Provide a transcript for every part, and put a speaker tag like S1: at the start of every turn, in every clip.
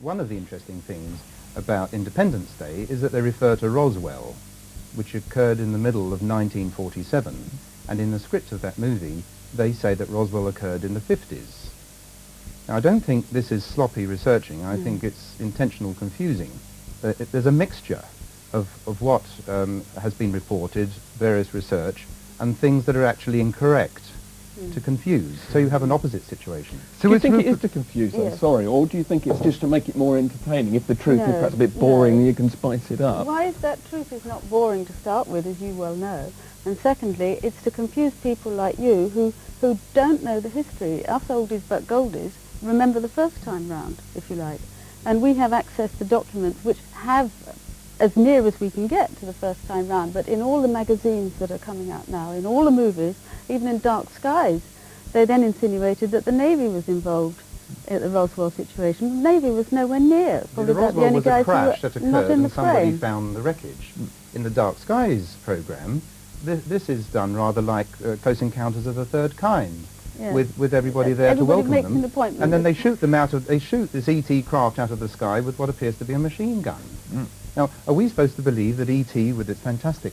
S1: one of the interesting things about Independence Day is that they refer to Roswell, which occurred in the middle of 1947, and in the script of that movie they say that Roswell occurred in the 50s. Now, I don't think this is sloppy researching. I think it's intentional confusing. There's a mixture of what has been reported, various research, and things that are actually incorrect to confuse. So you have an opposite situation.
S2: So do you think it is to confuse them, sorry, or do you think it's just to make it more entertaining? If the truth is perhaps a bit boring, you can spice it up.
S3: Why is that truth is not boring to start with, as you well know? And secondly, it's to confuse people like you who don't know the history. Us oldies but goldies remember the first time round, if you like. And we have access to documents which have, as near as we can get to the first time round, but in all the magazines that are coming out now, in all the movies, even in Dark Skies, they then insinuated that the Navy was involved in the Roswell situation. The Navy was nowhere near.
S1: Probably the Roswell was a crash that occurred and somebody found the wreckage. In the Dark Skies programme, this is done rather like Close Encounters of the Third Kind, with everybody there to welcome them.
S3: An appointment.
S1: And then they shoot them they shoot this ET craft out of the sky with what appears to be a machine gun. Now, are we supposed to believe that ET, with its fantastic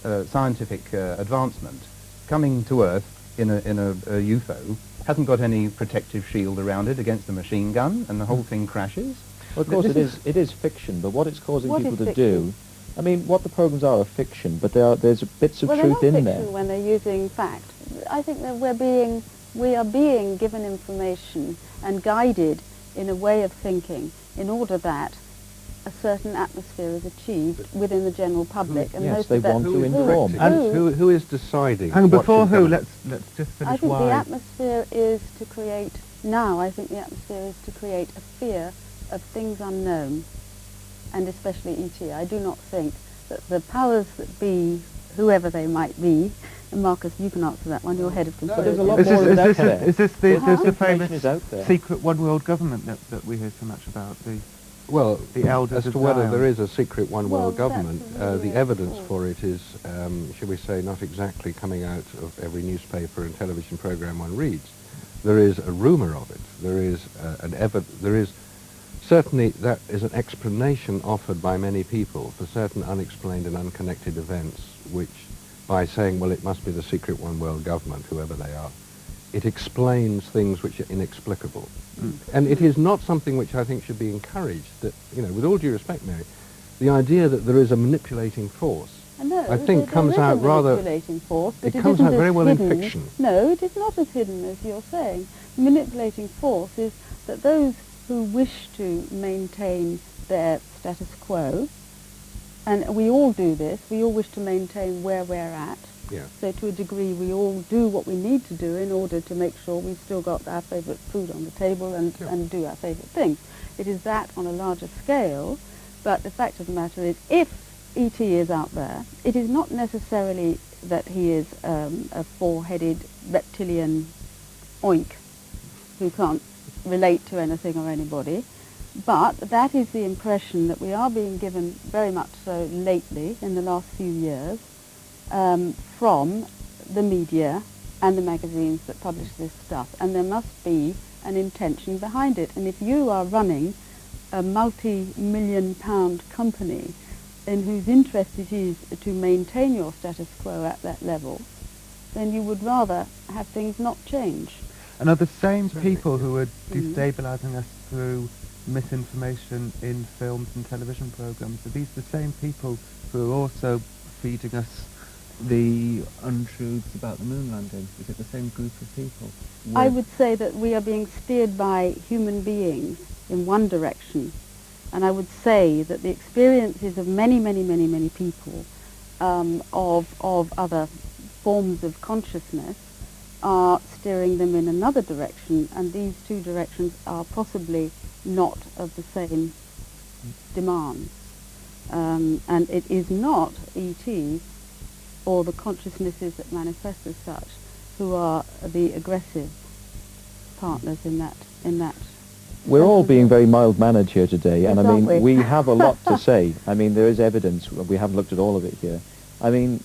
S1: scientific advancement, coming to Earth in a UFO, hasn't got any protective shield around it against the machine gun, and the whole thing crashes?
S4: Well, of course it is fiction, but what it's causing people to do, I mean, what the programs are fiction, but there's bits of truth in there.
S3: Well, they're not fiction when they're using fact. I think that we are being given information and guided in a way of thinking in order that a certain atmosphere is achieved within the general public. And
S4: yes, they want to inform.
S5: And who is deciding?
S2: Hang on, before who, let's just finish.
S3: I think the atmosphere is to create, I think the atmosphere is to create a fear of things unknown, and especially ET. I do not think that the powers that be, whoever they might be, and Marcus, you can answer that one, you're head of conspiracy.
S4: There's a lot more out there.
S2: Is this the famous secret one world government that we hear so much about?
S5: Well,
S2: the elders
S5: as to whether there is a secret one world government, the evidence for it is, shall we say, not exactly coming out of every newspaper and television program one reads. There is a rumour of it. There is certainly that is an explanation offered by many people for certain unexplained and unconnected events, which, by saying, well, it must be the secret one world government, whoever they are, it explains things which are inexplicable. And it is not something which I think should be encouraged, that, you know, with all due respect, Mary, the idea that there is a manipulating force, I think comes out rather...
S3: manipulating force, but
S5: it comes out very well in fiction.
S3: No, it is not as hidden as you're saying. The manipulating force is that those who wish to maintain their status quo, and we all do this, we all wish to maintain where we're at.
S5: Yeah.
S3: So to a degree we all do what we need to do in order to make sure we've still got our favourite food on the table and do our favourite things. It is that on a larger scale, but the fact of the matter is, if E.T. is out there, it is not necessarily that he is a four-headed reptilian oink who can't relate to anything or anybody, but that is the impression that we are being given very much so lately in the last few years from the media and the magazines that publish this stuff, and there must be an intention behind it. And if you are running a multi-million pound company in whose interest it is to maintain your status quo at that level, then you would rather have things not change.
S2: And are the same people who are destabilising us through misinformation in films and television programmes, are these the same people who are also feeding us the untruths about the moon landing? Is it the same group of people?
S3: I would say that we are being steered by human beings in one direction, and I would say that the experiences of many, many, many, many people of other forms of consciousness are steering them in another direction, and these two directions are possibly not of the same demand. And it is not E.T. or the consciousnesses that manifest as such who are the aggressive partners in that.
S4: We're all being very mild-mannered here today, and I mean, we have a lot to say. I mean, there is evidence. We haven't looked at all of it here. I mean,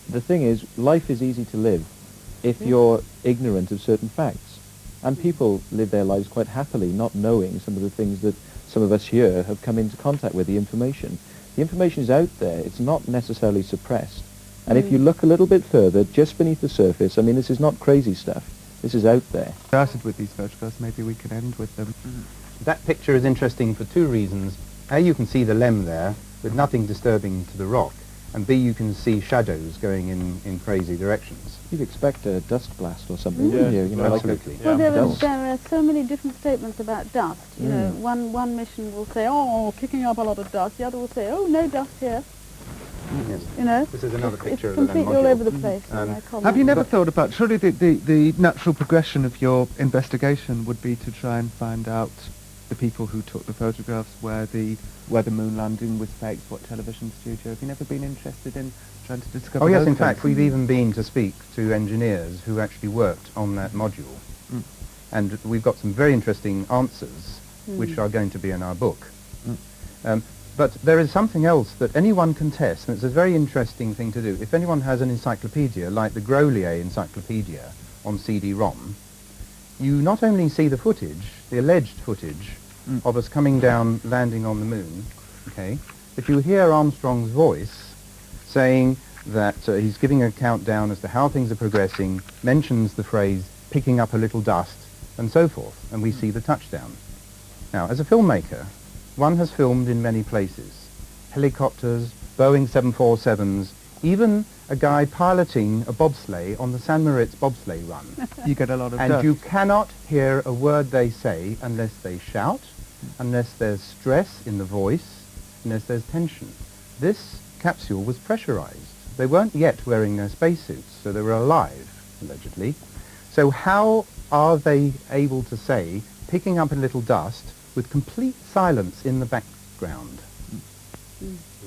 S4: the thing is, life is easy to live if you're ignorant of certain facts. And people live their lives quite happily, not knowing some of the things that some of us here have come into contact with the information. The information is out there. It's not necessarily suppressed. And if you look a little bit further, just beneath the surface, I mean, this is not crazy stuff. This is out there.
S2: Started with these photographs, maybe we can end with them.
S1: That picture is interesting for two reasons. A, you can see the lem there with nothing disturbing to the rock, and B, you can see shadows going in crazy directions.
S4: You'd expect a dust blast or something, wouldn't you? You know,
S1: absolutely.
S3: Well, there are so many different statements about dust. You know, one mission will say, "Oh, kicking up a lot of dust." The other will say, "Oh, no dust here."
S1: Yes.
S3: You know,
S1: This is another picture
S3: it's
S1: of the lem
S3: completely all
S1: module.
S3: over the place.
S2: Have you never thought about, surely the natural progression of your investigation would be to try and find out the people who took the photographs, where the moon landing was faked, what television studio? Have you never been interested in trying to discover
S1: Oh yes,
S2: those
S1: in
S2: things?
S1: fact, we've even been to speak to engineers who actually worked on that module. And we've got some very interesting answers, which are going to be in our book. But there is something else that anyone can test, and it's a very interesting thing to do. If anyone has an encyclopedia, like the Grolier Encyclopedia on CD-ROM, you not only see the footage, the alleged footage, of us coming down, landing on the moon, okay, but you hear Armstrong's voice saying that he's giving a countdown as to how things are progressing, mentions the phrase, picking up a little dust, and so forth, and we see the touchdown. Now, as a filmmaker, one has filmed in many places. Helicopters, Boeing 747s, even a guy piloting a bobsleigh on the San Moritz bobsleigh run.
S2: You get a lot of
S1: And
S2: dust.
S1: you cannot hear a word they say unless they shout, unless there's stress in the voice, unless there's tension. This capsule was pressurized. They weren't yet wearing their spacesuits, so they were alive, allegedly. So how are they able to say, picking up a little dust, with complete silence in the background?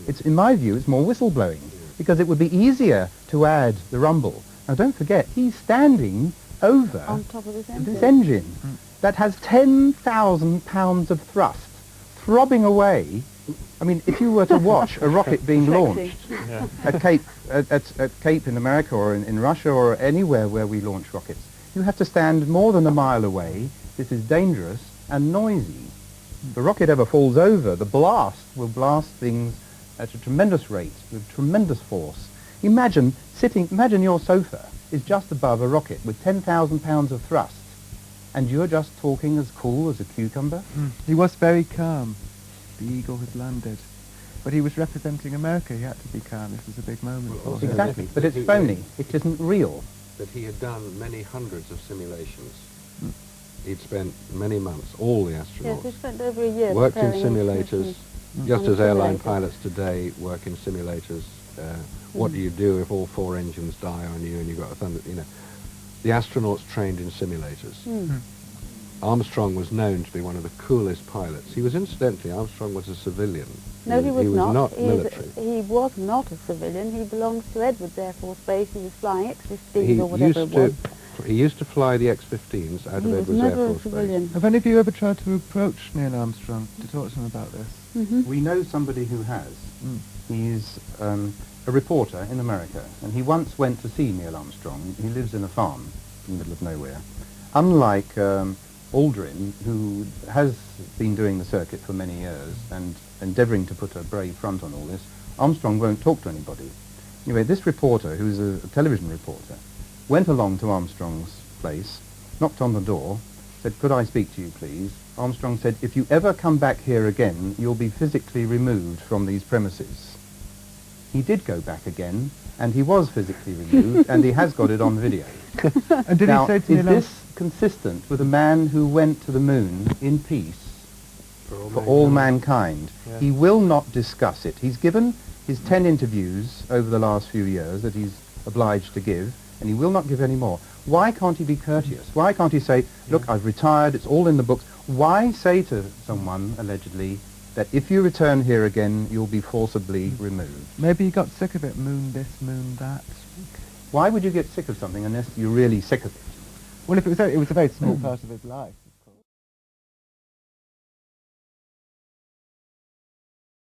S1: It's, in my view, it's more whistleblowing, because it would be easier to add the rumble. Now don't forget, he's standing over
S3: on top of this engine.
S1: this engine that has 10,000 pounds of thrust throbbing away. I mean, if you were to watch a rocket being launched at Cape in America or in Russia or anywhere where we launch rockets, you have to stand more than a mile away. This is dangerous and noisy. If the rocket ever falls over, the blast will blast things at a tremendous rate, with tremendous force. Imagine your sofa is just above a rocket with 10,000 pounds of thrust, and you're just talking as cool as a cucumber?
S2: He was very calm. The Eagle had landed. But he was representing America. He had to be calm. This was a big moment for him.
S1: Exactly, but it's phony. It isn't real.
S5: That he had done many hundreds of simulations. He'd spent many months, all the astronauts.
S3: Yes, we spent over a year
S5: worked in
S3: preparing
S5: simulators,
S3: missions
S5: just
S3: on
S5: as airline
S3: simulators.
S5: pilots today work in simulators. What do you do if all 4 engines die on you and you've got a thunder, you know. The astronauts trained in simulators. Armstrong was known to be one of the coolest pilots. He was, incidentally, Armstrong was a civilian.
S3: No, he was
S5: not military.
S3: He was not a civilian. He belongs to Edwards Air Force Base. He was flying X-15s or whatever it was.
S5: He used to fly the X-15s out of Edwards Air Force Base.
S2: Have any of you ever tried to approach Neil Armstrong to talk to him about this?
S1: We know somebody who has. He's a reporter in America, and he once went to see Neil Armstrong. He lives in a farm in the middle of nowhere. Unlike Aldrin, who has been doing the circuit for many years and endeavouring to put a brave front on all this, Armstrong won't talk to anybody. Anyway, this reporter, who's a television reporter, went along to Armstrong's place, knocked on the door, said, "Could I speak to you, please?" Armstrong said, "If you ever come back here again, you'll be physically removed from these premises." He did go back again, and he was physically removed, and he has got it on video.
S2: And did
S1: Now,
S2: he say to
S1: is
S2: Neil
S1: this consistent with a man who went to the moon in peace for all mankind?
S5: Yeah.
S1: He will not discuss it. He's given his 10 interviews over the last few years that he's obliged to give, and he will not give any more. Why can't he be courteous? Why can't he say, "Look, I've retired, it's all in the books"? Why say to someone, allegedly, that if you return here again, you'll be forcibly removed?
S2: Maybe he got sick of it, moon this, moon that.
S1: Why would you get sick of something unless you're really sick of it?
S2: Well, if it was a very small part of his life.